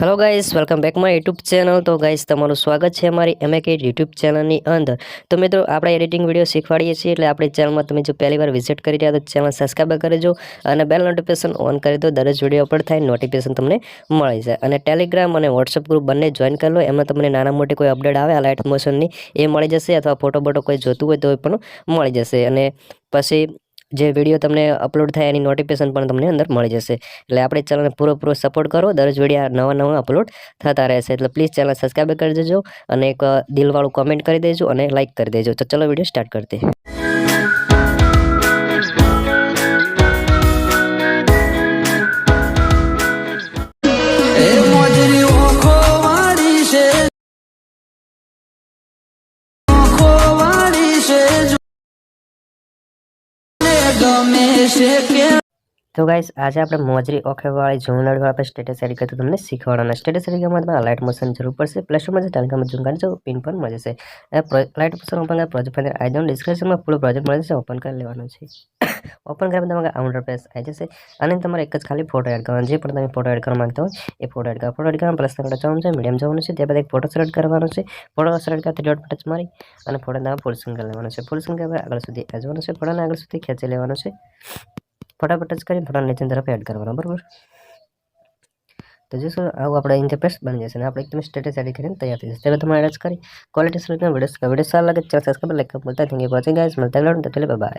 Hello guys welcome back my YouTube channel. तो guys તમારું સ્વાગત છે અમારી એમકે યુટ્યુબ ચેનલની અંદર। તો મિત્રો આપણે એડિટિંગ વિડીયો શીખવાડીએ છીએ, એટલે આપણી ચેનલમાં તમે જો પહેલી વાર વિઝિટ કરી રહ્યા તો ચેનલ સબસ્ક્રાઇબ કરી દેજો અને બેલ નોટિફિકેશન ઓન કરી દો। દરેક વિડીયો અપલોડ થાય નોટિફિકેશન તમને મળી જાય। અને ટેલિગ્રામ અને વોટ્સઅપ ગ્રુપ બંને જોઈન કરી લો, એમાં તમને નાના મોટી કોઈ અપડેટ આવે આ લાઇટ મોશનની એ મળી જશે, અથવા ફોટો બોટો કોઈ જોતું હોય તો પણ મળી જશે। અને પછી જે વિડીયો તમને અપલોડ થાય એની નોટિફિકેશન પણ તમને અંદર મળી જશે। એટલે આપણે ચેનલને પૂરો સપોર્ટ કરો, દરરોજ વિડીયો નવા અપલોડ થતા રહેશે। એટલે પ્લીઝ ચેનલ સબસ્ક્રાઇબ કરી દેજો અને એક દિલવાળું કમેન્ટ કરી દેજો અને લાઇક કરી દેજો। તો ચલો વિડીયો સ્ટાર્ટ કરते हैं। तो गाइस आज આપણે મોજરી ઓખેવાળી ઝુમરવાળા પર સ્ટેટસ એડિટ કરતા તમને શીખવાડવાના। સ્ટેટસ એડિટ કરવા માટે લાઇટ મોશન જરૂર પડશે। પ્લે સ્ટોર માં ટેલિગ્રામ ઝૂમ કરી જો પિન પર મળી જશે। લાઇટ મોશન ઓપન કરવા પ્રોજેક્ટ ફાઇલ આવી જાવ, ડિસ્ક્રિપ્શનમાં ફૂલ પ્રોજેક્ટ મળી જશે, ઓપન કરી લેવાનો છે। ઓપન કરવા તમારે આઉન્ડર પેજ આવી જશે અને તમારે એક જ ખાલી ફોટો એડ કરવાનો, જે પણ તમે ફોટો એડ કરવા માંગતા હોય એ ફોટો એડ કરો। ફોટો એડ કરવા પ્લસ નંબર જવાનું છે, મીડિયમ જવાનું છે, ત્યારબાદ એક ફોટો સિલેક્ટ કરવાનો છે। ફોટો સિલેક્ટ કરતા ડોટ ટચ મારી અને ફોટો તમારે ફૂલ સ્ક્રીન કરી લેવાનો છે। ફૂલ સ્ક્રીન કરવા આગળ સુધી જવાનું છે, ફોટોને આગળ સુધી ખેંચી લેવાનો છે। ફોટા પર ટચ કરીને ફોટા નીચે તરફ એડ કરવાનો, બરાબર। તો જો આવું આપણે ઇન્ટરફેસ બની જશે અને આપણે એકદમ સ્ટેટસ એડિટ કરીને તૈયાર થઈ જશે। ત્યારે તમારે એડ કરી ક્વોલિટી સર્ચમાં વિડીયો સારા લાગે ચેનલ સબસ્ક્રાઇબ લાઈક કરતા thank you for watching guys. મળતા બાય।